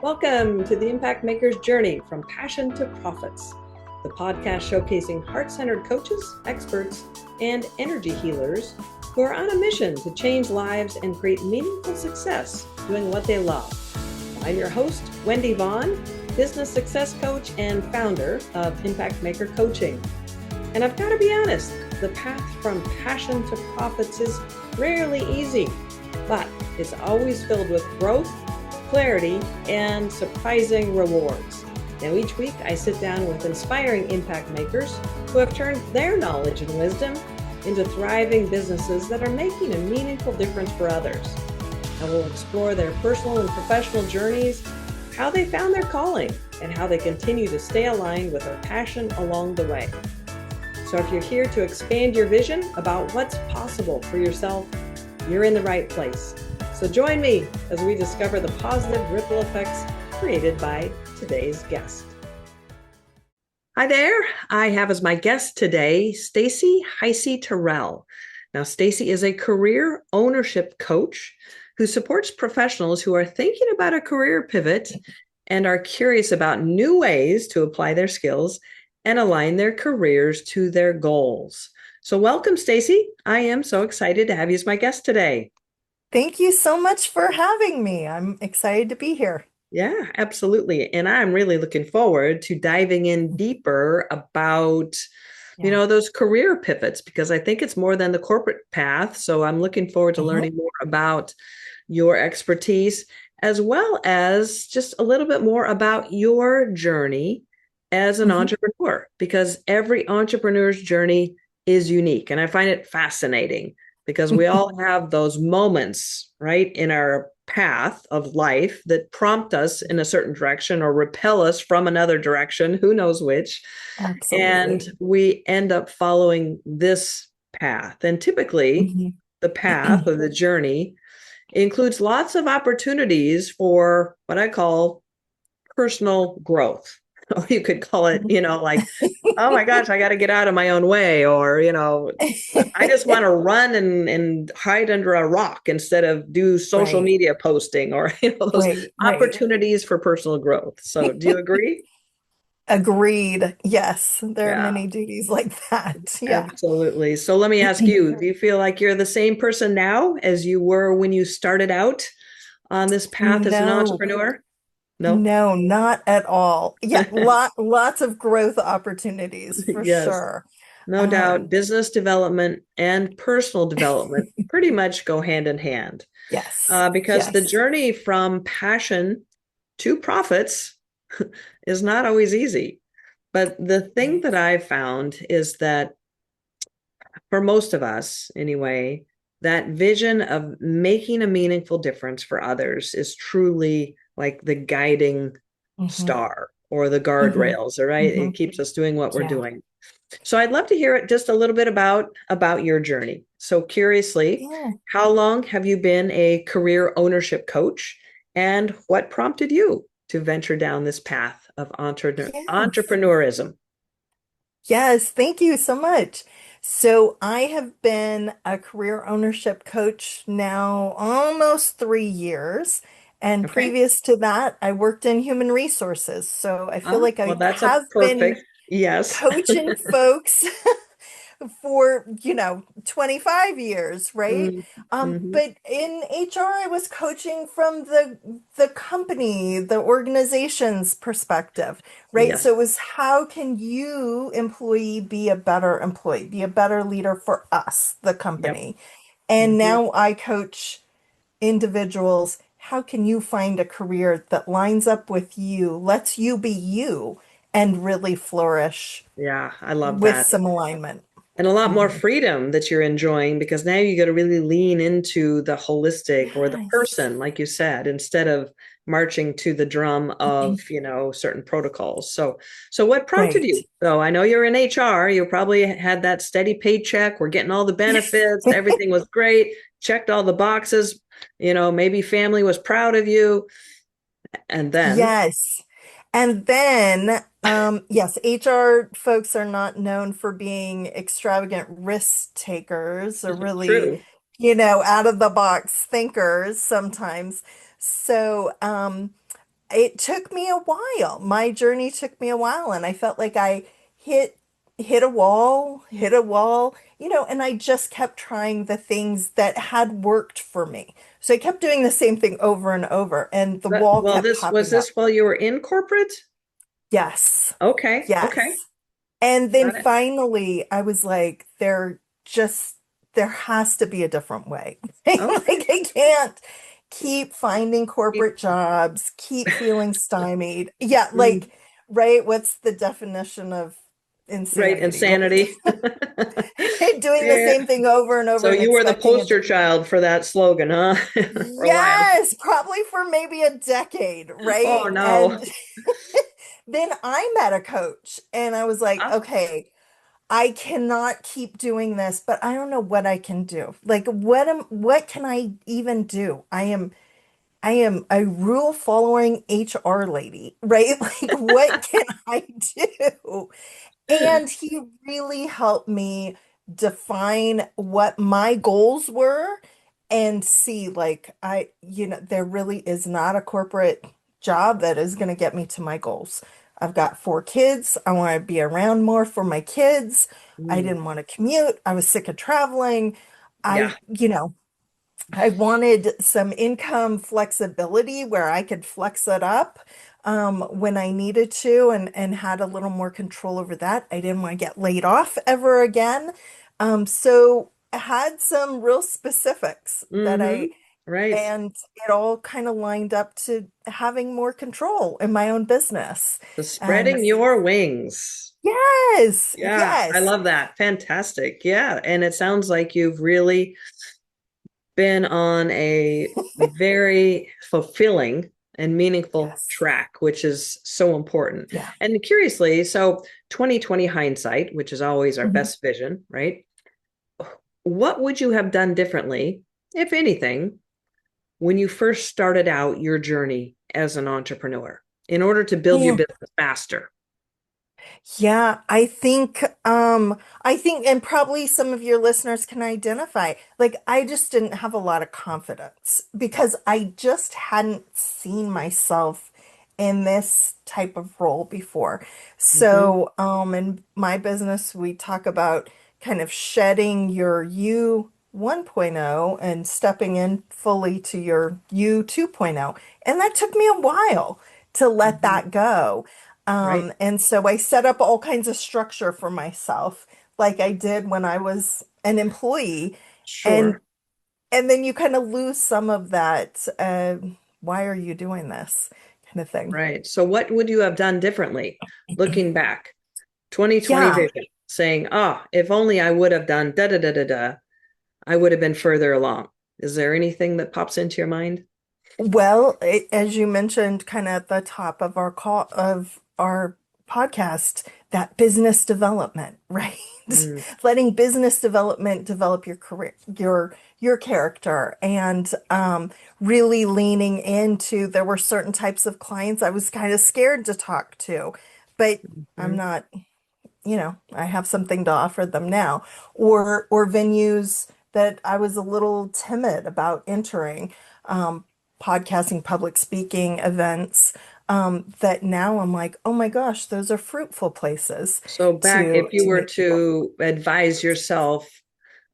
Welcome to the Impact Maker's Journey from Passion to Profits, the podcast showcasing heart-centered coaches, experts, and energy healers who are on a mission to change lives and create meaningful success doing what they love. I'm your host, Wendy Vaughan, business success coach and founder of Impact Maker Coaching. And I've got to be honest, the path from passion to profits is rarely easy, but it's always filled with growth, clarity, and surprising rewards. Now, each week I sit down with inspiring impact makers who have turned their knowledge and wisdom into thriving businesses that are making a meaningful difference for others. I will explore their personal and professional journeys, how they found their calling, and how they continue to stay aligned with their passion along the way. So if you're here to expand your vision about what's possible for yourself, you're in the right place. So join me as we discover the positive ripple effects created by today's guest. Hi there. I have as my guest today, Stacy Heisey-Terrell. Now, Stacy is a career ownership coach who supports professionals who are thinking about a career pivot and are curious about new ways to apply their skills and align their careers to their goals. So welcome, Stacy. I am so excited to have you as my guest today. Thank you so much for having me. I'm excited to be here. Yeah, absolutely. And I'm really looking forward to diving in deeper about, Yeah. those career pivots, because I think it's more than the corporate path. So I'm looking forward to Mhm. learning more about your expertise, as well as just a little bit more about your journey as an Mhm. entrepreneur, because every entrepreneur's journey is unique. And I find it fascinating because we all have those moments, right, in our path of life that prompt us in a certain direction or repel us from another direction, who knows which. And Absolutely. we end up following this path. And typically, Mhm. the path or the journey includes lots of opportunities for what I call personal growth. You could call it, like, oh my gosh, I got to get out of my own way, or, I just want to run and hide under a rock instead of do social Right, media posting, or, those right, right. opportunities for personal growth. So do you agree? Agreed. Yes, there are Yeah, many duties like that. Yeah. absolutely. So let me ask you, do you feel like you're the same person now as you were when you started out on this path as an No, entrepreneur? No? no, not at all. Yeah, lots of growth opportunities for Yes. sure. No doubt, Um, business development and personal development pretty much go hand in hand, yes, because the yes, journey from passion to profits is not always easy. But the thing right. that I've found is that for most of us, anyway, that vision of making a meaningful difference for others is truly like the guiding Hmm. star or the Hmm. guardrails, all right? Hmm. It keeps us doing what we're Yeah. doing. So I'd love to hear it just a little bit about your journey. So curiously, Yeah. how long have you been a career ownership coach, and what prompted you to venture down this path of Yes. entrepreneurism? Yes, thank you so much. So I have been a career ownership coach now almost 3 years. And Okay. previous to that, I worked in human resources. So I feel like Well, I that's a have been perfect yes. coaching folks for, 25 years, right? Mm, mhm. But in HR, I was coaching from the company, the organization's perspective, right? Yes. So it was how can you, employee, be a better employee, be a better leader for us, the Yep. company. And Hmm. now I coach individuals. How can you find a career that lines up with you, lets you be you, and really flourish Yeah, I love with that. some alignment? And a lot more Mhm. freedom that you're enjoying, because now you got to really lean into the holistic or the Yes. person, like you said, instead of marching to the drum of, certain protocols. So what prompted Right. you? So I know you're in HR, you probably had that steady paycheck, we're getting all the benefits, everything was great, checked all the boxes, maybe family was proud of you. And then, Yes. And then, yes, HR folks are not known for being extravagant risk takers or really, true. out of the box thinkers sometimes. So, it took me a while. My journey took me a while, and I felt like I hit hit a wall, and I just kept trying the things that had worked for me. So I kept doing the same thing over and over, and the wall Well, kept this was popping up. this while you were in corporate? Yes. Okay, okay, Yes. And then got it. finally I was like, there has to be a different way. Okay. Like I can't keep finding corporate jobs, keep feeling stymied. Yeah, Mm, like, right, what's the definition of right, insanity, right? insanity. Doing the Yeah. same thing over and over So and you were the expecting a poster different. child for that slogan, huh? For a while. Yes, probably for maybe a decade, Oh right? no. And then I met a coach and I was like, Ah, okay, I cannot keep doing this, but I don't know what I can do. Like what can I even do? I am a rule following HR lady, right? Like what can I do? And he really helped me define what my goals were and see, like, there really is not a corporate job that is going to get me to my goals. I've got 4 kids. I want to be around more for my kids. I mm, didn't want to commute. I was sick of traveling. yeah, I wanted some income flexibility where I could flex it up when I needed to and had a little more control over that. I didn't want to get laid off ever again. So I had some real specifics mm-hmm. Right. and it all kind of lined up to having more control in my own business. The And spreading your wings. yes, Yeah, I yes, love that. Fantastic. Yeah, and it sounds like you've really been on a very fulfilling and meaningful yes, track, which is so important. yeah. And curiously, so 2020 hindsight, which is always our Mhm. best vision, right? What would you have done differently, if anything, when you first started out your journey as an entrepreneur in order to build your Yeah. business faster? Yeah, I think and probably some of your listeners can identify. Like I just didn't have a lot of confidence because I just hadn't seen myself in this type of role before. Mm-hmm. So, in my business we talk about kind of shedding your you 1.0 and stepping in fully to your you 2.0. And that took me a while to let Mm-hmm. that go. Right. And so I set up all kinds of structure for myself, like I did when I was an employee. And Sure. and then you kind of lose some of that, why are you doing this kind of thing. Right. So what would you have done differently looking back? 2020 Yeah. vision, saying, "Ah, if only I would have done da da da da da, I would have been further along." Is there anything that pops into your mind? Well, as you mentioned, kind of at the top of our podcast, that business development, right? Mm, Letting business development develop your career, your character, and really leaning into. There were certain types of clients I was kind of scared to talk to, but I'm mm. not I have something to offer them now, or venues that I was a little timid about entering, podcasting, public speaking events, that now I'm like, oh my gosh, those are fruitful places So back, if you to were meet people. to advise yourself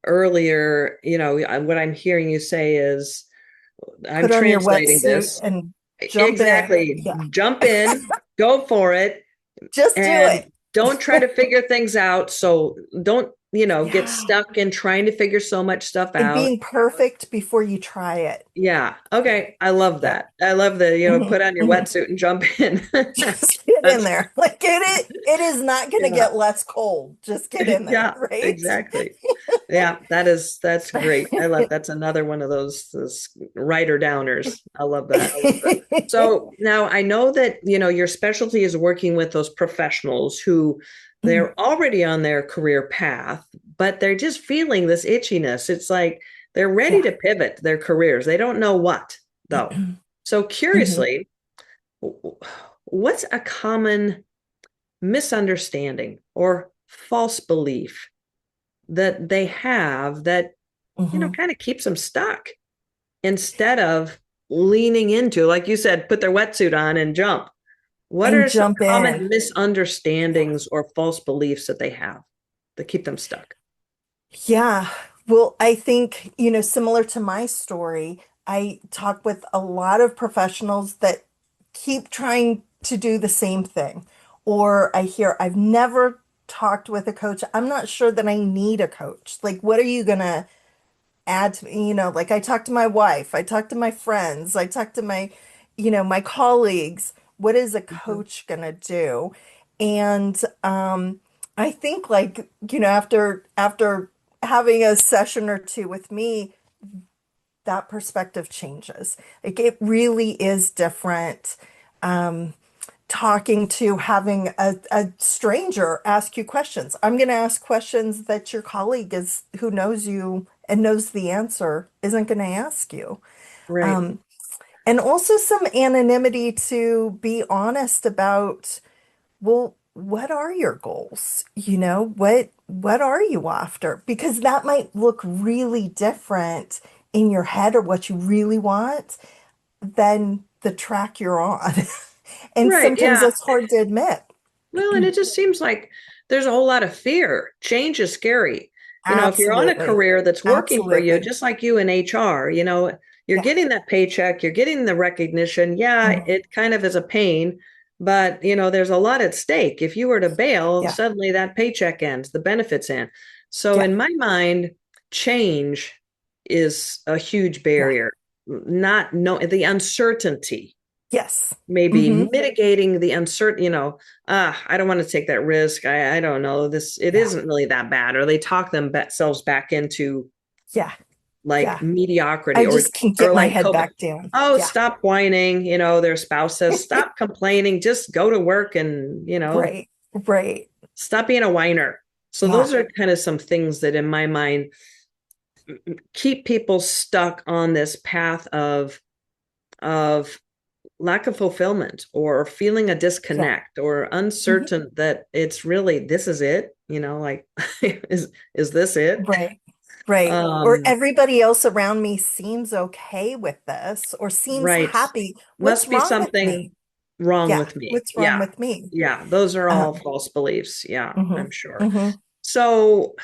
earlier, what I'm hearing you say is, I'm Put on your translating wetsuit this and jump in. exactly. Yeah, Jump in, go for it, just do and it. don't try to figure things out. So don't, get Yeah. stuck in trying to figure so much stuff And out. being perfect before you try it. Yeah. Okay. I love Yeah. that. I love the, Mhm, put on your mhm. wetsuit and jump in. Just get in That's, there. Like it is not going to yeah. get less cold. Just get in there, Yeah, right? exactly. Yeah, that's great. I love that's another one of those writer downers. I love that. So now I know that, your specialty is working with those professionals who they're already on their career path, but they're just feeling this itchiness. It's like they're ready Yeah. to pivot their careers. They don't know what, though. So Mhm, curiously, what's a common misunderstanding or false belief that they have that, mhm. kind of keeps them stuck instead of leaning into, like you said, put their wetsuit on and jump? What and are some jump in. common misunderstandings or false beliefs that they have that keep them stuck? Yeah. Well, I think, similar to my story, I talk with a lot of professionals that keep trying to do the same thing. Or I hear, I've never talked with a coach. I'm not sure that I need a coach. Like, what are you going to add to me? Like I talk to my wife, I talk to my friends, I talk to my colleagues. What is a Mhm. coach going to do? And I think like, after having a session or two with me, that perspective changes. Like it really is different talking to having a stranger ask you questions. I'm going to ask questions that your colleague is who knows you and knows the answer isn't going to ask you. Right. And also some anonymity to be honest about, well, what are your goals? What are you after? Because that might look really different in your head or what you really want than the track you're on. And Right. sometimes Yeah. that's hard to admit. Well, and it just seems like there's a whole lot of fear. Change is scary. If you're on a Absolutely. career that's working for you, Absolutely. just like you in HR, you're Yeah. getting that paycheck, you're getting the recognition. Yeah, Mhm. it kind of is a pain, but there's a lot at stake. If you were to bail, Yeah. suddenly that paycheck ends, the benefits end. So Yeah. in my mind, change is a huge Yeah. barrier. Not know the uncertainty, Yes. maybe Hmm. mitigating the uncertain, I don't want to take that risk. I don't know this. It Yeah. isn't really that bad. Or they talk themselves back into Yeah. like Yeah. mediocrity I just can or get my like head COVID. back down. Oh, Yeah. stop whining. Their spouse says, stop complaining, just go to work and, Right. Right. stop being a whiner. So Yeah. those are kind of some things that in my mind keep people stuck on this path of lack of fulfillment or feeling a Yeah. disconnect or Hmm. uncertain that it's really this is it, like is this it? Right. Right. Or um everybody else around me seems okay with this or seems right, happy. What's must be wrong with something me? wrong Yeah. with me. What's wrong Yeah, with me? yeah, those are all Um, false beliefs. Yeah, hmm. I'm sure. Hmm. So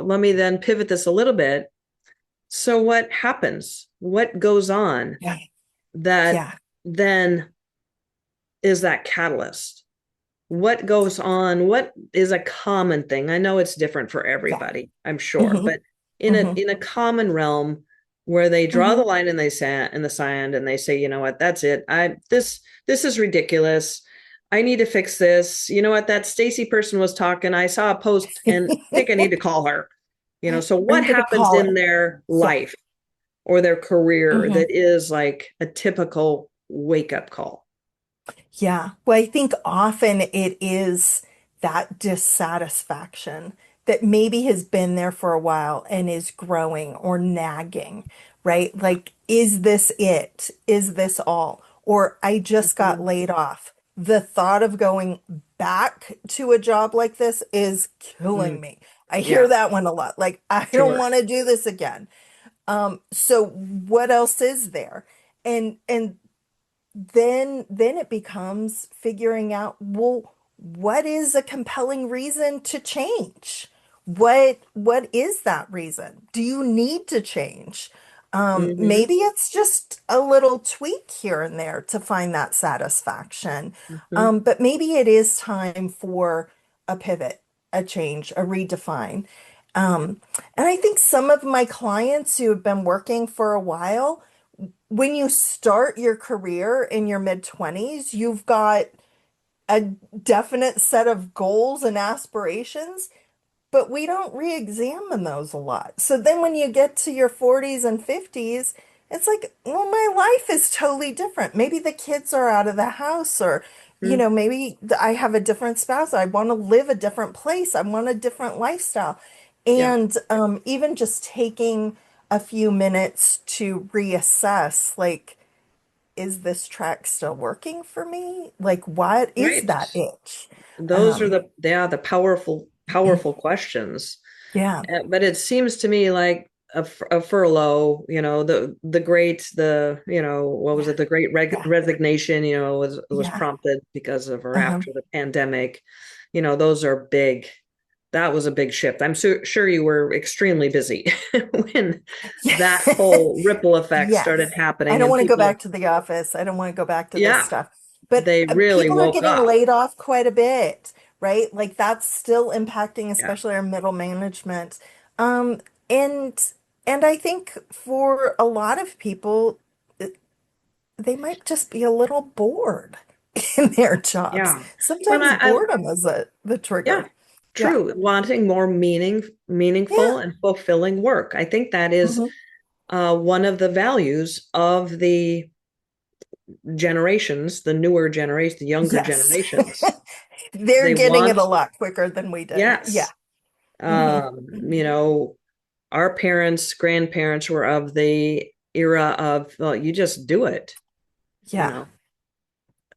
let me then pivot this a little bit. So what happens, what goes on Yeah. that Yeah. then is that catalyst? What goes on? What is a common thing? I know it's different for Yeah. everybody, I'm sure, Hmm. but in a Hmm. in a common realm where they draw the Hmm. line in the sand and they say, you know what, that's it. This is ridiculous. I need to fix this. You know what? That Stacy person was talking. I saw a post and I think I need to call her. So what I'm gonna happens call in her. their Yeah. life or their career Hmm. that is like a typical wake up call? Yeah. Well, I think often it is that dissatisfaction that maybe has been there for a while and is growing or nagging, right? Like, is this it? Is this all? Or I just got Mhm. laid off. The thought of going back to a job like this is killing Mm, me. I hear yeah, that one a lot. Like, I don't sure. want to do this again. So what else is there? And then it becomes figuring out, well, what is a compelling reason to change? What is that reason? Do you need to change? Hmm. Maybe it's just a little tweak here and there to find that satisfaction. Hmm. But maybe it is time for a pivot, a change, a redefine. And I think some of my clients who have been working for a while, when you start your career in your mid 20s, you've got a definite set of goals and aspirations, but we don't re-examine those a lot. So then when you get to your 40s and 50s, it's like, well, my life is totally different. Maybe the kids are out of the house, or, Hmm. maybe I have a different spouse. I want to live a different place. I want a different lifestyle. Yeah, And even just taking a few minutes to reassess, like, is this track still working for me? Like, what is right. that itch? Those are Um, the powerful questions. yeah. But it seems to me like a furlough, the great, what was Yeah. it? The great Yeah. resignation, was Yeah. prompted because of or Uh-huh. after the pandemic. Those are big. That was a big shift. I'm sure you were extremely busy when that whole ripple effect started Yes. I happening don't and want to go people, back to the office. I don't want to go back to this yeah, stuff. But they really people are woke getting up. laid off quite a bit, right? Like that's still impacting, Yeah. especially our middle management. Um, and and I think for a lot of people, they might just be a little bored in their jobs. Yeah. Well, Sometimes boredom is the yeah, trigger. Yeah. true. Wanting more Yeah. meaningful and fulfilling work. I think that is Hmm. one of the values of the generations, the newer generations, the younger Yes. generations. They're They getting it want, a lot quicker than we did. Yeah. yes. Hmm. Um, Hmm. you know, our parents, grandparents were of the era of, well, you just do it, you Yeah. know.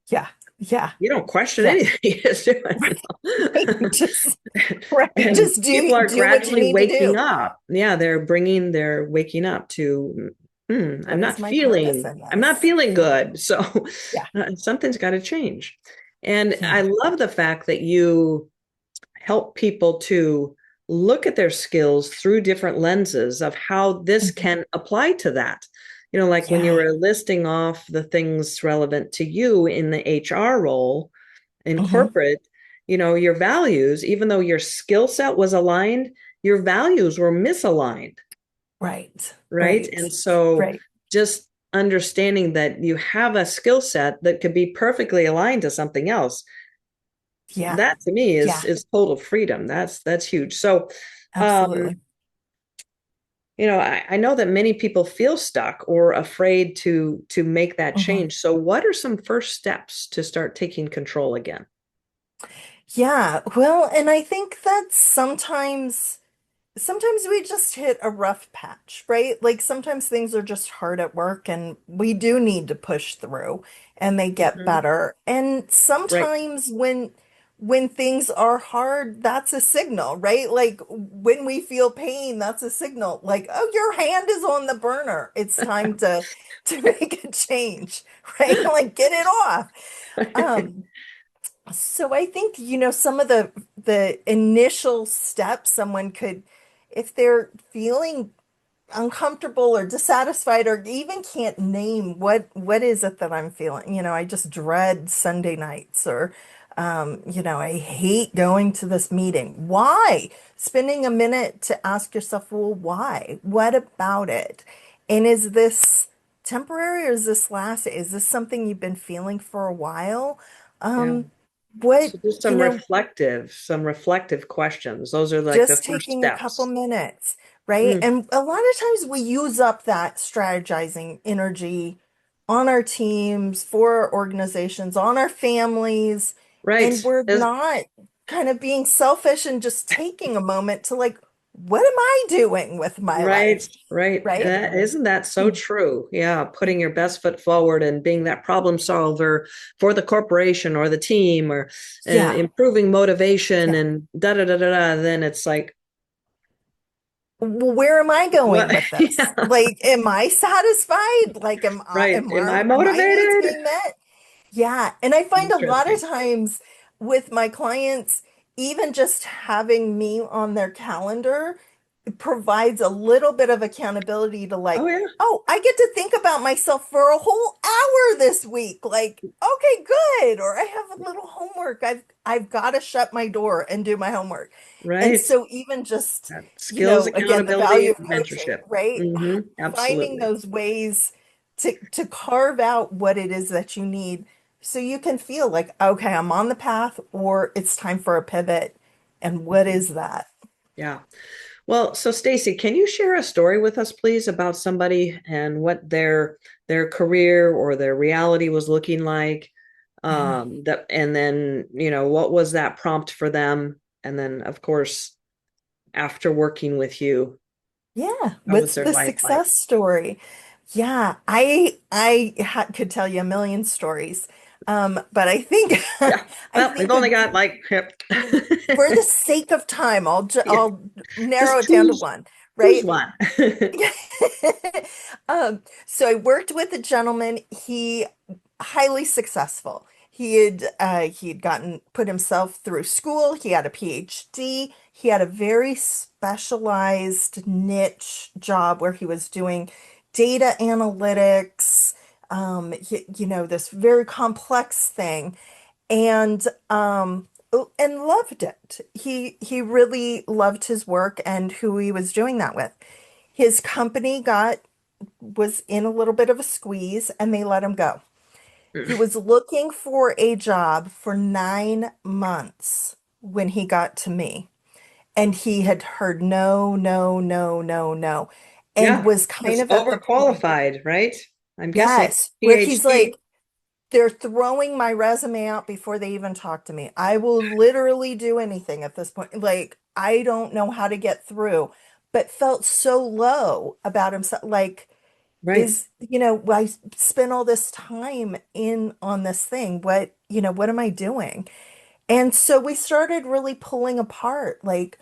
Yeah. Yeah. You don't question Yeah. anything, you just do Right. it. Just right. And Just people are do what you gradually need to waking do. up. Yeah, they're waking up to, What is my purpose in I'm not this? feeling Yeah. good. So Yeah. something's got to change. And I Yeah. love the fact that you help people to look at their skills through different lenses of how this Mhm. can apply to that. Like when you Yeah. were listing off the things relevant to you in the HR role in Hmm. corporate, your values, even though your skill set was aligned, your values were misaligned, Right. right? Right. And so Right. just understanding that you have a skill set that could be perfectly aligned to something else, Yeah. that to me is Yeah. is total freedom. That's huge. So um Absolutely. I know that many people feel stuck or afraid to make that Hmm. change. So what are some first steps to start taking control again? Yeah. Well, and I think that sometimes we just hit a rough patch, right? Like sometimes things are just hard at work and we do need to push through and they get Mhm. better. And Right. sometimes when things are hard, that's a signal, right? Like when we feel pain, that's a signal. Like, oh, your hand is on the burner. It's time to make a change, right? Like get it off. Um, so I think, some of the initial steps someone could, if they're feeling uncomfortable or dissatisfied or even can't name what is it that I'm feeling. I just dread Sunday nights or I hate going to this meeting. Why? Spending a minute to ask yourself, well, why? What about it? And is this temporary or is this last? Is this something you've been feeling for a while? Yeah. Um, what, So just you know, some reflective questions. Those are like the just first taking a couple steps. minutes, right? Mm, And a lot of times we use up that strategizing energy on our teams, for our organizations, on our families, and right. we're not kind of being selfish and just taking a moment to like, what am I doing with my Right, life? right. Right? Isn't that so true? Yeah, putting your best foot forward and being that problem solver for the corporation or the team or Yeah. improving motivation Yeah. and da da da da da. Then it's like, Well, where am I going what? with this? Yeah, Like, am I satisfied? Like, right. Am I are my needs motivated? being met? Yeah, and I find a lot of Interesting. times with my clients, even just having me on their calendar provides a little bit of accountability to Oh like, yeah, oh, I get to think about myself for a whole hour this week. Like, okay, good. Or I have a little homework. I've got to shut my door and do my homework. And right. so even just, Skills, again, the accountability, value of and coaching, mentorship. right? Finding Absolutely. those ways to carve out what it is that you need so you can feel like, okay, I'm on the path or it's time for a pivot. And what Mhm. is that? Yeah. Well, so Stacy, can you share a story with us, please, about somebody and what their career or their reality was looking like? Mhm. That and then, what was that prompt for them? And then, of course, after working with you, Yeah, what was what's their the life like? success story? Yeah, could tell you a million stories. But I think Yeah. I Well, we've think only got like for the sake of time, yeah, I'll narrow just it down to choose one. Who's right? one? So I worked with a gentleman. He highly successful. He had gotten put himself through school. He had a PhD. He had a very specialized niche job where he was doing data analytics. This very complex thing, and and loved it. He really loved his work and who he was doing that with. His company got was in a little bit of a squeeze and they let him go. He was looking for a job for 9 months when he got to me. And he had heard no, no, no, no, no, and Yeah, was kind just of at the point, overqualified, right? I'm guessing yes, where he's PhD, like, they're throwing my resume out before they even talk to me. I will literally do anything at this point. Like, I don't know how to get through, but felt so low about himself. Like, right? I spent all this time in on this thing. What am I doing? And so we started really pulling apart, like,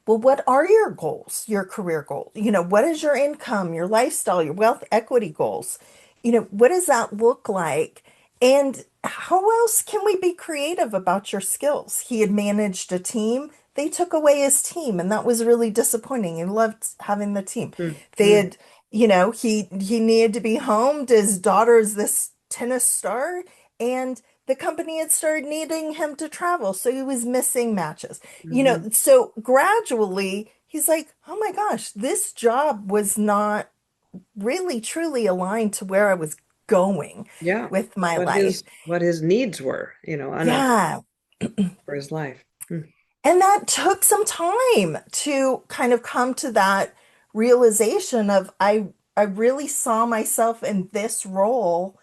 well, what are your goals, your career goals? What is your income, your lifestyle, your wealth equity goals? What does that look like? And how else can we be creative about your skills? He had managed a team. They took away his team, and that was really disappointing. He loved having the team. They Mm-hmm. had, he needed to be home. His daughter is this tennis star, and the company had started needing him to travel, so he was missing matches. Hmm. So gradually he's like, oh my gosh, this job was not really truly aligned to where I was going Yeah, with my what life. his needs were, on Yeah. for his life. Mm. And that took some time to kind of come to that realization of I really saw myself in this role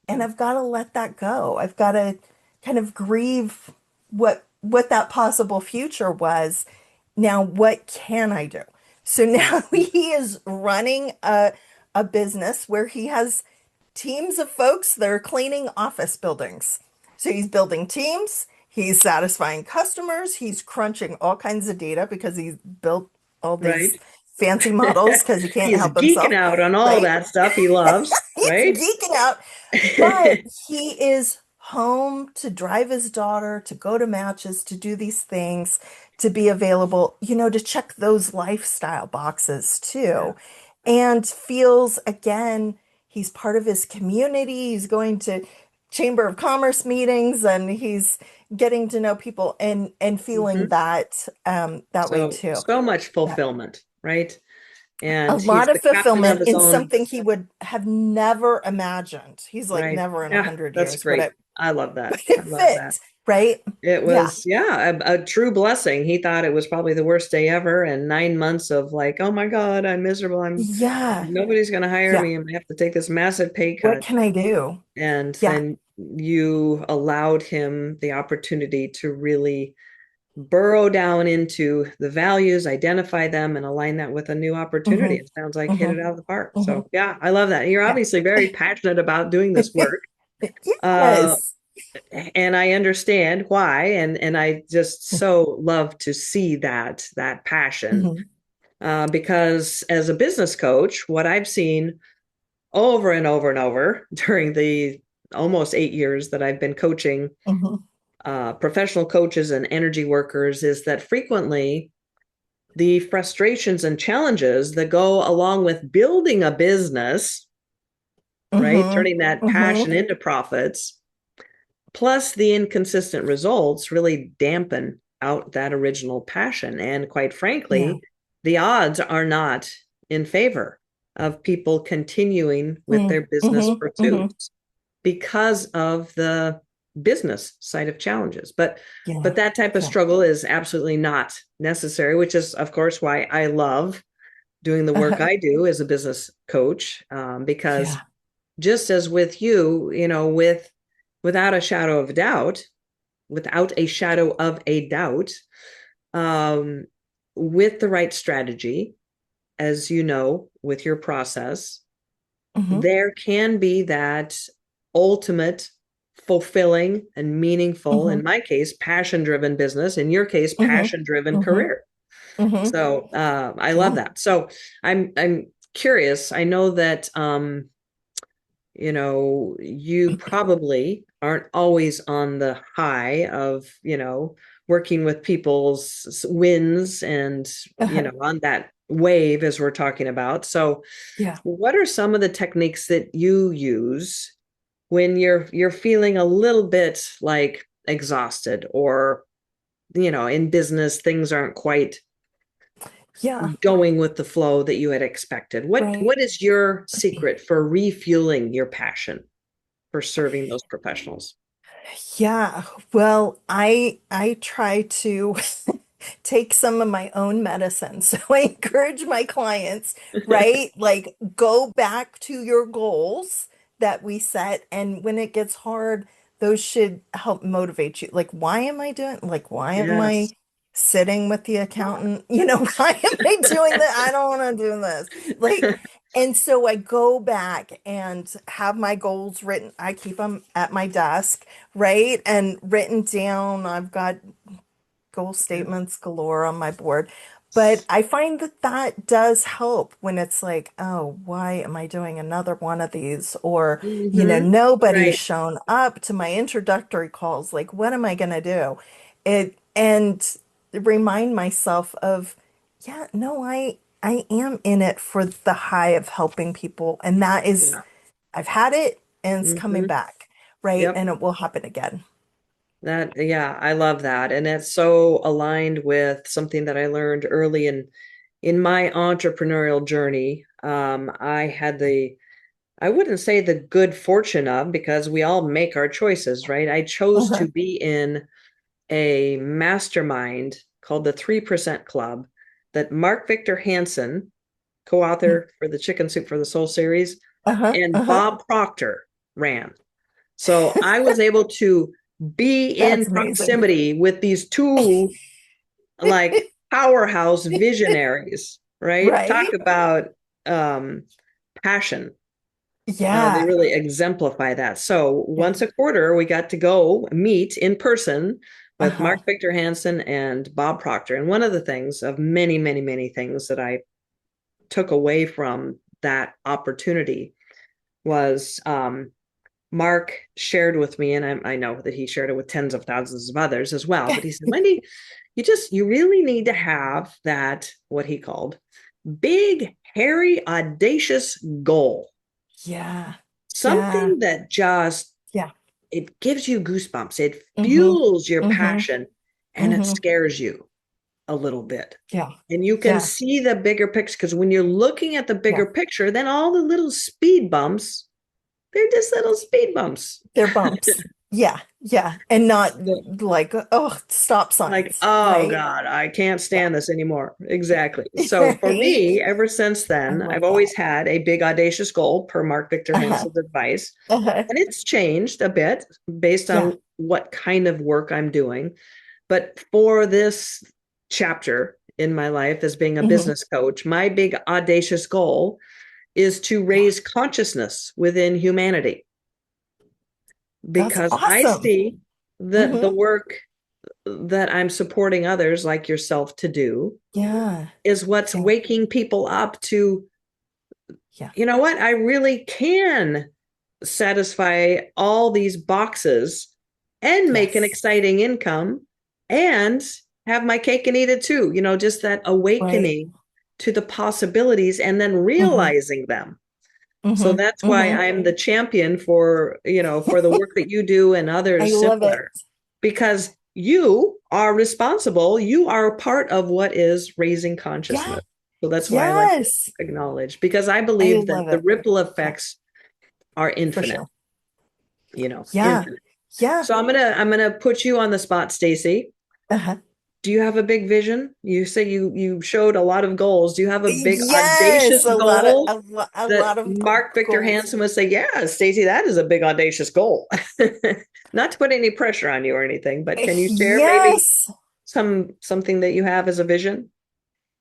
and Yeah. I've got to let that go. I've got to kind of grieve what that possible future was. Now, what can I do? So now Mhm. he is running a business where he has teams of folks that are cleaning office buildings. So he's building teams, he's satisfying customers, he's crunching all kinds of data because he's built all these Right. fancy models because he can't He's help geeking himself, out on all right? that stuff he loves, He's right? geeking out, but he is home to drive his daughter, to go to matches, to do these things, to be available, to check those lifestyle boxes Yeah. too. And feels again, he's part of his community. He's going to Chamber of Commerce meetings and he's getting to know people and feeling Hmm. that way too. So much Yeah. fulfillment, right? A And he's lot of the captain of fulfillment his in own, something he would have never imagined. He's like, right? never in a Yeah, hundred that's years would great. it I love would that. I it love that. fit, right? It Yeah. was, yeah, a true blessing. He thought it was probably the worst day ever, and 9 months of like, oh my God, I'm miserable. Yeah. Nobody's going to hire Yeah. me. I have to take this massive pay What cut. can I do? And Yeah. then you allowed him the opportunity to really burrow down into the values, identify them, and align that with a new opportunity. Hmm. It sounds like hit Hmm. it out of the park. Hmm. So yeah, I love that. You're Yeah. obviously very passionate about doing this work. Uh, Yes. and I understand why, and I just so love to see that passion. Hmm. Because as a business coach, what I've seen over and over and over during the almost 8 years that I've been coaching Hmm. professional coaches and energy workers is that frequently the frustrations and challenges that go along with building a business, right, Hmm. turning that Hmm. passion into profits, plus the inconsistent results really dampen out that original passion. And quite Yeah. frankly, the odds are not in favor of people continuing with their business Hmm. Hmm. pursuits because of the business side of challenges. But Yeah. that type of Yeah. struggle is absolutely not necessary, which is of course why I love doing the work Uh-huh. I do as a business coach, because Yeah. just as with you, without a shadow of a doubt, without a shadow of a doubt, um, with the right strategy, as you know, with your process, Hmm. there can be that ultimate fulfilling and meaningful, Hmm. in my case, passion driven business, in your case, Hmm. passion driven Hmm. career. Hmm. So I love Yeah. that. So I'm curious. I know that you probably aren't always on the high of, working with people's wins and, Uh-huh. on that wave as we're talking about. So Yeah. what are some of the techniques that you use when you're feeling a little bit like exhausted, or in business things aren't quite Yeah. going with the flow that you had expected? what Right. what is your secret for refueling your passion for serving those professionals? Yeah. Well, I try to take some of my own medicine. So I encourage my clients, right? Like go back to your goals that we set. And when it gets hard, those should help motivate you. Like, why am I doing, like, why am I Yes. sitting with the accountant? You know, why am I doing that? I don't want to do this. Like, and so I go back and have my goals written. I keep them at my desk, right? And written down. I've got goal statements galore on my board. But I find that that does help when it's like, oh, why am I doing another one of these? Or, nobody's Right. shown up to my introductory calls. Like, what am I going to do? It and remind myself of, yeah, no, I am in it for the high of helping people. And that is, Yeah. I've had it and it's coming Hmm. back, right? Yep. And it will happen again. Yeah, I love that. And it's so aligned with something that I learned early in my entrepreneurial journey. I wouldn't say the good fortune of, because we all make our choices, right? I chose Uh-huh. to be in a mastermind called the 3% Club that Mark Victor Hansen, co-author for the Chicken Soup for the Soul series, Uh-huh. and Uh-huh. Bob Proctor ran. So I was able to be in That's amazing. proximity with these two like powerhouse visionaries, right? Talk Right? about um, passion. They Yeah. really exemplify that. So Yeah. once a quarter, we got to go meet in person with Uh-huh. Mark Victor Hansen and Bob Proctor. And one of the things, of many, many, many things that I took away from that opportunity, was Mark shared with me, and I know that he shared it with tens of thousands of others as well, but he said, Wendy, you really need to have that, what he called, big, hairy, audacious goal. Yeah. Yeah. Something that just, Yeah. it gives you goosebumps. It Mm-hmm. fuels your Mm-hmm. passion, and it Mm-hmm. scares you a little bit. Yeah. And you can Yeah. see the bigger picture, because when you're looking at the Yeah. bigger picture, then all the little speed bumps, they're just little speed bumps. They're bumps. Yeah. Yeah. And not like, oh, stop Like, signs, oh right? God, I can't Yeah. stand this anymore. Exactly. So for Right? me, ever since I then, I've love that. always had a big audacious goal per Mark Victor Uh-huh. Hansen's advice. Uh-huh. And it's changed a bit based Yeah. on what kind of work I'm doing. But for this chapter in my life as being a Mm-hmm. business coach, my big audacious goal is to Yeah. raise consciousness within humanity, That's because I awesome. see that the Mm-hmm. work that I'm supporting others like yourself to do Yeah. is what's Yeah. waking people up to, Yeah. you know what, I really can satisfy all these boxes and make an Yes. exciting income and have my cake and eat it too. Just that Right. awakening to the possibilities and then Mm-hmm. realizing them. So Mm-hmm. that's why Mm-hmm. I'm the champion for the work that you do and I others love it. similar, because you are responsible. You are part of what is raising Yeah. consciousness. So that's why I like to Yes. acknowledge, because I I believe that love the it. ripple Yeah, effects are for infinite, sure. Yeah. infinite. Yeah. So I'm gonna put you on the spot, Stacy. Uh-huh. Do you have a big vision? You say you showed a lot of goals. Do you have a big Yes, audacious goal a that lot of Mark Victor goals. Hansen would say, yeah, Stacy, that is a big audacious goal? Not to put any pressure on you or anything, but can you share maybe Yes. something that you have as a vision?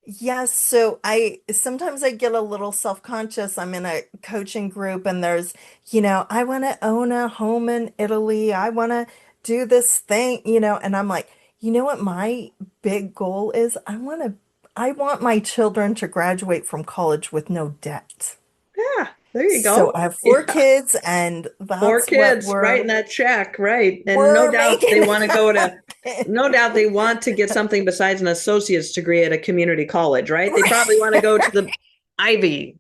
Yes, so I sometimes I get a little self-conscious. I'm in a coaching group and there's, I want to own a home in Italy. I want to do this thing, and I'm like, you know what my big goal is? I want to I want my children to graduate from college with no debt. Yeah, there you So go. I have four Yeah. kids, and Four that's what kids writing that check, right? And no we're doubt making they want to go to, happen. no doubt they want to get something besides an associate's degree at a community college, right? They probably want to Right. go to the Ivy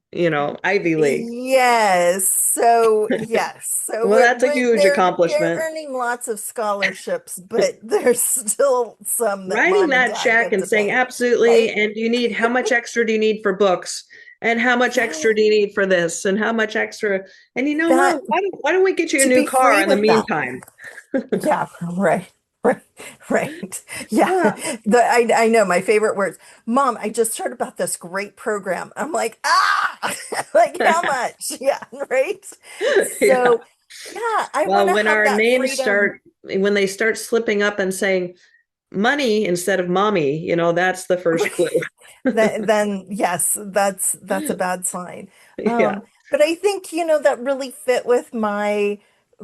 League. Yes. So yes. So Well, that's a huge they're accomplishment. earning lots of scholarships, but there's still some that Writing mom and that dad check get and to saying, pay. absolutely, Right? and you need, how much extra do you need for books? And how much extra Yeah. do you need for this? And how much extra? And you know what? That Why don't we get you a to new be car free in the with that. meantime? Yeah, right. Right. Right. Yeah. Yeah. I know my favorite words. Mom, I just heard about this great program. I'm like, ah, like how much? Yeah, right. Yeah. So yeah, I want Well, to have that freedom. when they start slipping up and saying money instead of mommy, that's the first clue. Then yes, that's a bad sign. Yeah. But I think, that really fit with my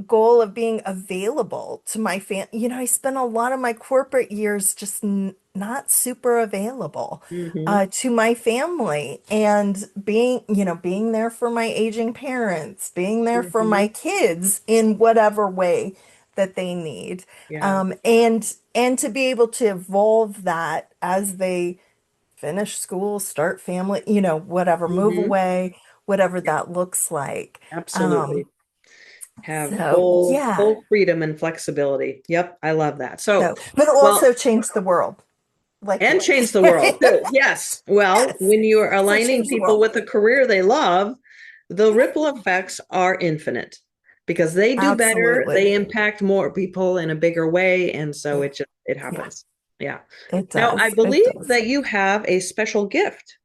goal of being available to my I spent a lot of my corporate years just n not super available Hmm. to my family, and being there for my aging parents, being there for Hmm. my kids in whatever way that they need. Yeah. And to be able to evolve that as they finish school, start family, whatever, move Hmm. away, whatever Yeah. that looks like. Absolutely. Have So full yeah. full freedom and flexibility. Yep, I love that. So, But well, also change the world like and yours. change the world too. Yes. Well, Yes. when you are So aligning change the people world. with a career they love, the ripple effects are infinite because they do better, Absolutely. they impact more people in a bigger way, and so it Yeah, happens. Yeah. it Now, I does. It believe does. that you have a special gift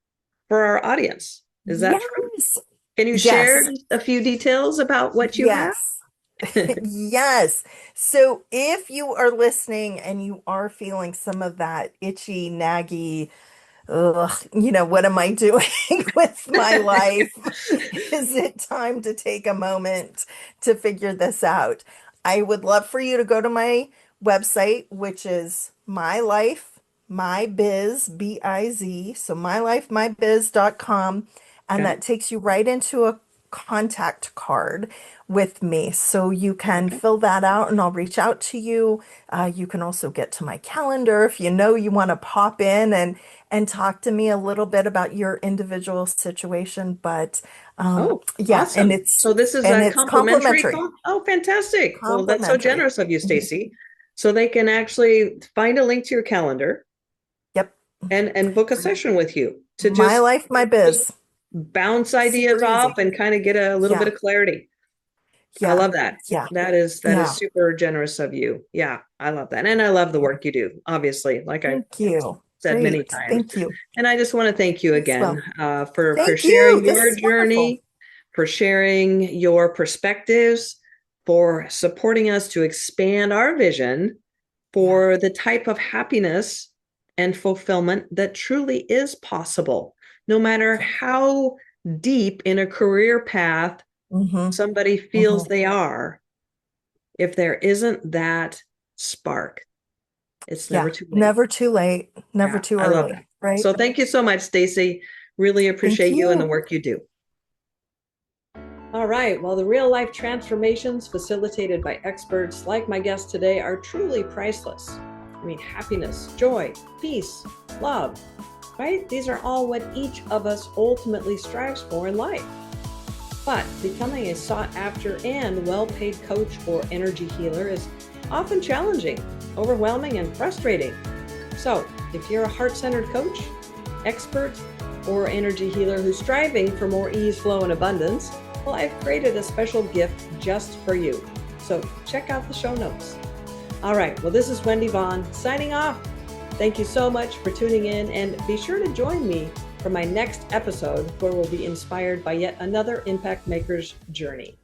for our audience. Is that true? Yes. Can you share Yes. a few details about what you have? Yes. Yes. So if you are listening and you are feeling some of that itchy, naggy, ugh, what am I doing with my life? Is it time to take a moment to figure this out? I would love for you to go to my website, which is My Life, My Biz, B-I-Z. So mylifemybiz.com. And Okay. that takes you right into a contact card with me. So you can Okay. fill that out and I'll reach out to you. You can also get to my calendar if you know you want to pop in and talk to me a little bit about your individual situation. But Oh, yeah, and awesome. it's So this is and a it's complimentary complimentary. call. Oh, fantastic. Well, that's so Complimentary. generous of you, Mhm. Stacy. So they can actually find a link to your calendar Yep. and book a session with you to My life, my just biz. bounce ideas Super off easy. and kind of get a little bit Yeah. of clarity. I Yeah. love that. Yeah. That is Yeah. super generous of you. Yeah, I love that. And I love the work you do, obviously, like I Thank you. said many Great. times. Thank you. And I just want to thank you As again well. for Thank you. sharing This your is wonderful. journey, for sharing your perspectives, for supporting us to expand our vision Yeah. for the type of happiness and fulfillment that truly is possible, no matter Yeah. how deep in a career path Mm-hmm. somebody feels Mm-hmm. they are. If there isn't that spark, it's never Yeah. too late. Never too late. Never Yeah, too I love that. early. Right? So thank you so much, Stacy. Really Thank appreciate you and the you. work you do. All right. Well, the real life transformations facilitated by experts like my guest today are truly priceless. I mean, happiness, joy, peace, love, right? These are all what each of us ultimately strives for in life. But becoming a sought after and well paid coach or energy healer is often challenging, overwhelming, and frustrating. So, if you're a heart centered coach, expert, or energy healer who's striving for more ease, flow, and abundance, well, I've created a special gift just for you. So, check out the show notes. All right, well, this is Wendy Vaughan signing off. Thank you so much for tuning in, and be sure to join me for my next episode where we'll be inspired by yet another impact maker's journey.